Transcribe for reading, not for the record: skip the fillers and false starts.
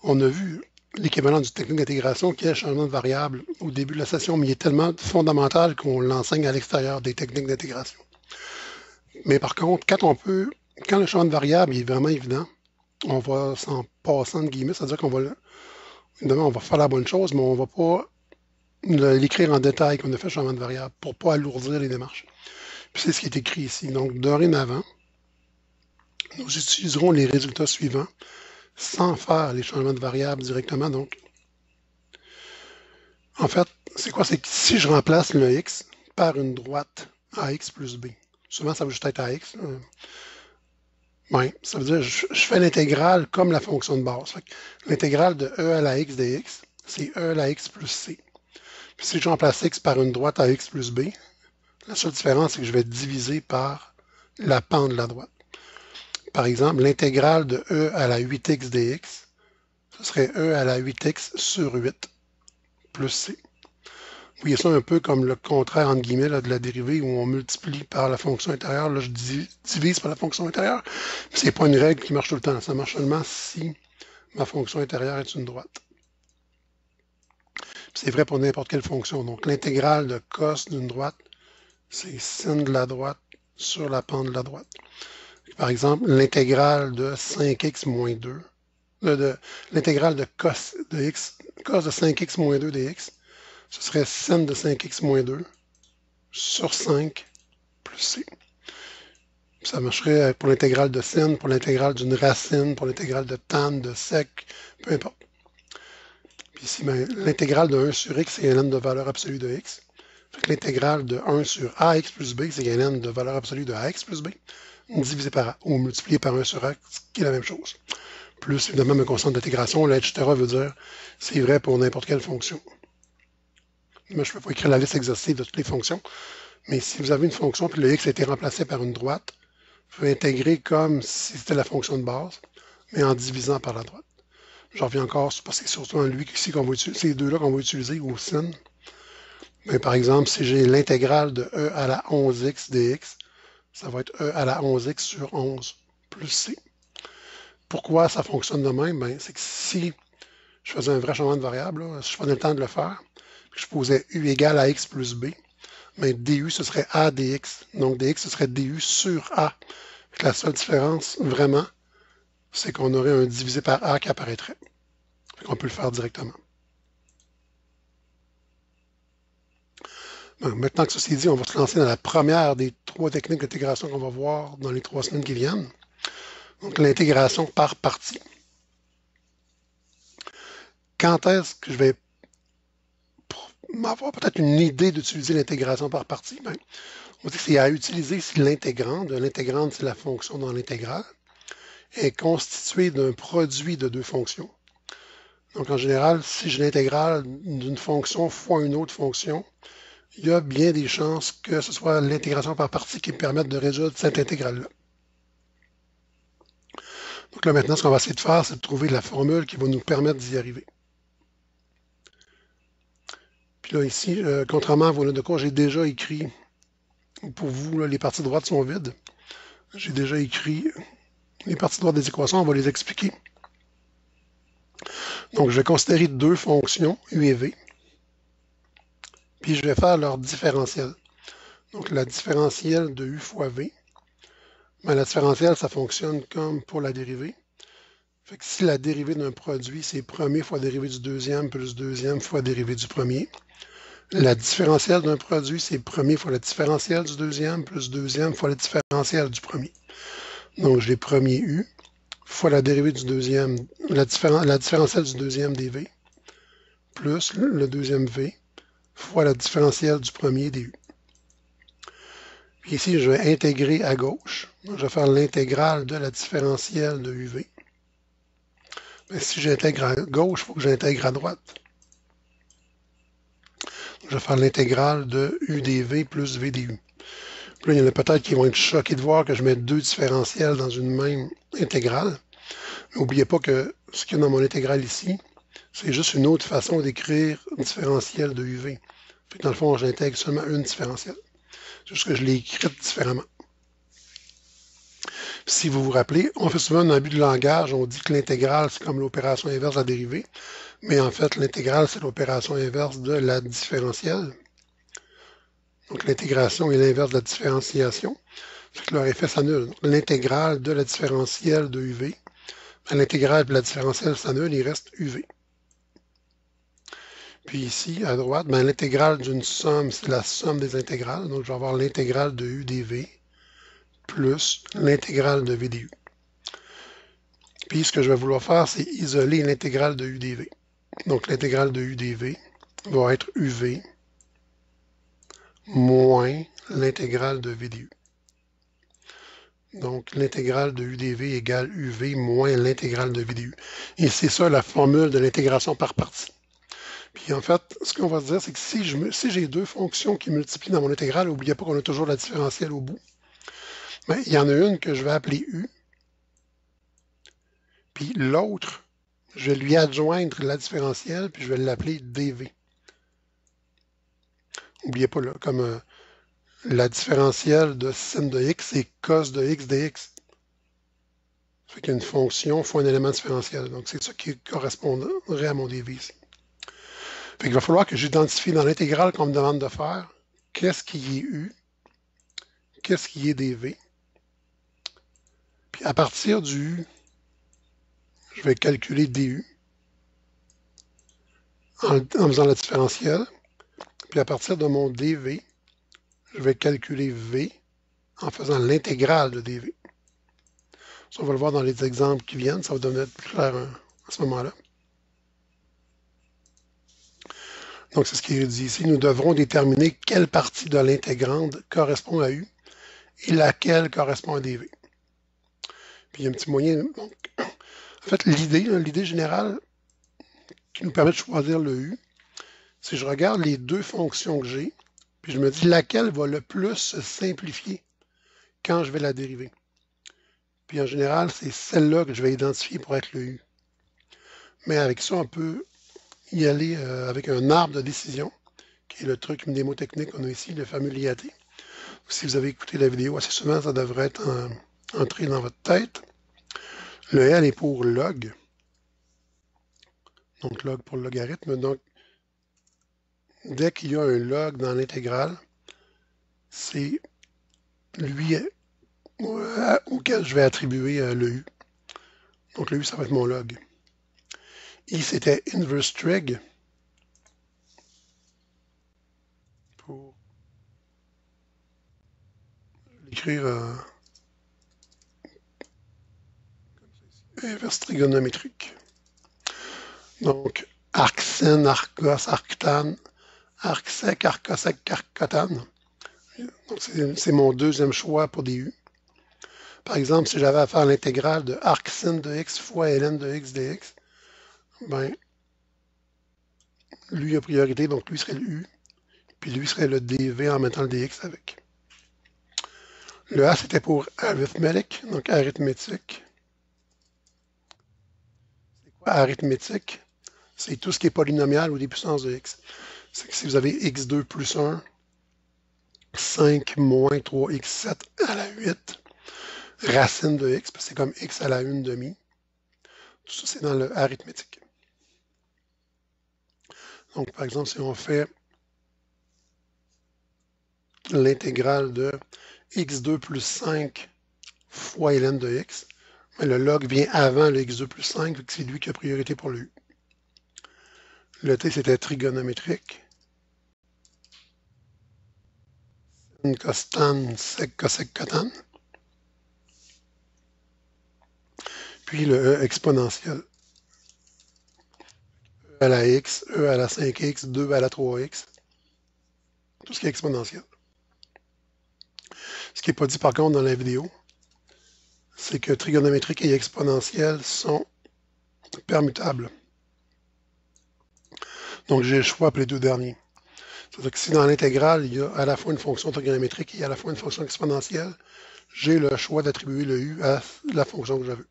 On a vu l'équivalent du technique d'intégration qui est le changement de variable au début de la session, mais il est tellement fondamental qu'on l'enseigne à l'extérieur des techniques d'intégration. Mais par contre, quand le changement de variable est vraiment évident, on va s'en passer entre guillemets, c'est-à-dire qu'on va, évidemment, on va faire la bonne chose, mais on ne va pas l'écrire en détail qu'on a fait le changement de variable pour ne pas alourdir les démarches. Puis c'est ce qui est écrit ici. Donc, dorénavant, nous utiliserons les résultats suivants sans faire les changements de variables directement. Donc, en fait, c'est quoi? C'est que si je remplace le x par une droite ax plus b, souvent ça va juste être ax. Oui, ça veut dire que je fais l'intégrale comme la fonction de base. L'intégrale de e à la x dx, c'est e à la x plus c. Puis si je remplace x par une droite à x plus b, la seule différence, c'est que je vais diviser par la pente de la droite. Par exemple, l'intégrale de e à la 8x dx, ce serait e à la 8x sur 8 plus c. Vous voyez ça un peu comme le contraire, entre guillemets, là, de la dérivée où on multiplie par la fonction intérieure. Là, je divise par la fonction intérieure. Ce n'est pas une règle qui marche tout le temps. Ça marche seulement si ma fonction intérieure est une droite. C'est vrai pour n'importe quelle fonction. Donc, l'intégrale de cos d'une droite, c'est sin de la droite sur la pente de la droite. Par exemple, l'intégrale de 5x moins 2, l'intégrale de cos de 5x moins 2 dx, ce serait sin de 5x moins 2 sur 5 plus c. Ça marcherait pour l'intégrale de sin, pour l'intégrale d'une racine, pour l'intégrale de tan, de sec, peu importe. Puis ici, ben, l'intégrale de 1 sur x, c'est ln de valeur absolue de x. L'intégrale de 1 sur ax plus b, c'est ln de valeur absolue de ax plus b, divisé par a, ou multiplié par 1 sur a, qui est la même chose. Plus, évidemment, ma constante d'intégration, là, etc., veut dire c'est vrai pour n'importe quelle fonction. Moi, je ne peux pas écrire la liste exhaustive de toutes les fonctions, mais si vous avez une fonction puis le x a été remplacé par une droite, vous pouvez intégrer comme si c'était la fonction de base, mais en divisant par la droite. Je reviens encore, parce que c'est surtout en lui ici qu'on va utiliser, ces deux-là qu'on va utiliser au sin. Mais par exemple, si j'ai l'intégrale de e à la 11x dx, ça va être e à la 11x sur 11 plus c. Pourquoi ça fonctionne de même? Ben, c'est que si je faisais un vrai changement de variable, là, si je prenais le temps de le faire, je posais u égale à x plus b, mais du, ce serait a dx. Donc, dx, ce serait du sur a. La seule différence, vraiment, c'est qu'on aurait un divisé par a qui apparaîtrait. On peut le faire directement. Donc, maintenant que ceci est dit, on va se lancer dans la première des 3 techniques d'intégration qu'on va voir dans les 3 semaines qui viennent. Donc, l'intégration par partie. Quand est-ce que je vais avoir peut-être une idée d'utiliser l'intégration par partie? Ben, on dit que c'est à utiliser si l'intégrande, c'est la fonction dans l'intégrale, est constituée d'un produit de 2 fonctions. Donc, en général, si j'ai l'intégrale d'une fonction fois une autre fonction, il y a bien des chances que ce soit l'intégration par partie qui me permette de résoudre cette intégrale-là. Donc là, maintenant, ce qu'on va essayer de faire, c'est de trouver la formule qui va nous permettre d'y arriver. Puis là, ici, contrairement à vos notes de cours, j'ai déjà écrit, pour vous, là, les parties droites sont vides. J'ai déjà écrit les parties droites des équations, on va les expliquer. Donc, je vais considérer 2 fonctions, u et v, puis je vais faire leur différentiel. Donc, la différentielle de u fois v, ben, la différentielle, ça fonctionne comme pour la dérivée. Fait que si la dérivée d'un produit, c'est premier fois dérivée du deuxième plus deuxième fois dérivée du premier, la différentielle d'un produit, c'est premier fois la différentielle du deuxième plus deuxième fois la différentielle du premier. Donc, j'ai premier u fois la dérivée du deuxième, la différentielle du deuxième dv, plus le deuxième v, fois la différentielle du premier du. Puis ici, je vais intégrer à gauche. Donc, je vais faire l'intégrale de la différentielle de uv. Mais si j'intègre à gauche, il faut que j'intègre à droite. Donc, je vais faire l'intégrale de u dv plus v du. Puis là, il y en a peut-être qui vont être choqués de voir que je mets 2 différentiels dans une même intégrale. N'oubliez pas que ce qu'il y a dans mon intégrale ici, c'est juste une autre façon d'écrire une différentielle de uv. Fait que dans le fond, j'intègre seulement une différentielle. C'est juste que je l'ai écrite différemment. Si vous vous rappelez, on fait souvent un abus de langage, on dit que l'intégrale, c'est comme l'opération inverse de la dérivée, mais en fait, l'intégrale, c'est l'opération inverse de la différentielle. Donc, l'intégration est l'inverse de la différenciation. Fait que leur effet s'annule. L'intégrale de la différentielle de UV, l'intégrale de la différentielle s'annule, il reste UV. Puis ici, à droite, l'intégrale d'une somme, c'est la somme des intégrales. Donc, je vais avoir l'intégrale de U dV plus l'intégrale de V du. Puis, ce que je vais vouloir faire, c'est isoler l'intégrale de U dV. Donc, l'intégrale de U dV va être UV moins l'intégrale de V du. Donc, l'intégrale de U dV égale UV moins l'intégrale de V du. Et c'est ça la formule de l'intégration par partie. Puis en fait, ce qu'on va se dire, c'est que si j'ai deux fonctions qui multiplient dans mon intégrale, n'oubliez pas qu'on a toujours la différentielle au bout. Mais il y en a une que je vais appeler U, puis l'autre, je vais lui adjoindre la différentielle, puis je vais l'appeler dV. N'oubliez pas, là, comme la différentielle de sin de x, c'est cos de x dx. Ça fait qu'il y a une fonction fois un élément différentiel. Donc c'est ça qui correspondrait à mon dV ici. Fait qu'il va falloir que j'identifie dans l'intégrale qu'on me demande de faire qu'est-ce qui est U, qu'est-ce qui est dV. Puis à partir du U, je vais calculer du en faisant la différentielle. Puis à partir de mon dV, je vais calculer V en faisant l'intégrale de dV. Ça, on va le voir dans les exemples qui viennent. Ça va devenir plus clair à ce moment-là. Donc, c'est ce qui est dit ici. Nous devrons déterminer quelle partie de l'intégrande correspond à U et laquelle correspond à dV. Puis, il y a un petit moyen. Donc, en fait, l'idée générale qui nous permet de choisir le U, c'est que je regarde les deux fonctions que j'ai, puis je me dis laquelle va le plus se simplifier quand je vais la dériver. Puis, en général, c'est celle-là que je vais identifier pour être le U. Mais avec ça, on peut y aller avec un arbre de décision, qui est le truc mnémotechnique qu'on a ici, le fameux LIAT. Si vous avez écouté la vidéo assez souvent, ça devrait être entré dans votre tête. Le L est pour log. Donc log pour logarithme. Donc, dès qu'il y a un log dans l'intégrale, c'est lui auquel je vais attribuer le U. Donc le U, ça va être mon log. I, c'était inverse trig. Pour l'écrire inverse trigonométrique. Donc, arc-sin, arc-cos, arc-tan, arc-sec, arc-cosec, arc-cotan. Donc, c'est mon deuxième choix pour des U. Par exemple, si j'avais à faire l'intégrale de arc-sin de x fois ln de x dx, ben, lui a priorité, donc lui serait le U, puis lui serait le dv en mettant le dx avec. Le A, c'était pour arithmetic, donc arithmétique. C'est quoi arithmétique? C'est tout ce qui est polynomial ou des puissances de x. C'est que si vous avez x2 plus 1, 5 moins 3x7 à la 8, racine de x, parce que c'est comme x à la 1 demi. Tout ça, c'est dans le arithmétique. Donc, par exemple, si on fait l'intégrale de x2 plus 5 fois ln de x, mais le log vient avant le x2 plus 5, c'est lui qui a priorité pour le U. Le T, c'était trigonométrique. Sin, cos, tan, sec, cosec, cotan. Puis le E exponentiel. E à la x, E à la 5x, 2 à la 3x. Tout ce qui est exponentiel. Ce qui n'est pas dit par contre dans la vidéo, c'est que trigonométrique et exponentiel sont permutables. Donc j'ai le choix pour les deux derniers. C'est-à-dire que si dans l'intégrale, il y a à la fois une fonction trigonométrique et à la fois une fonction exponentielle, j'ai le choix d'attribuer le U à la fonction que je veux.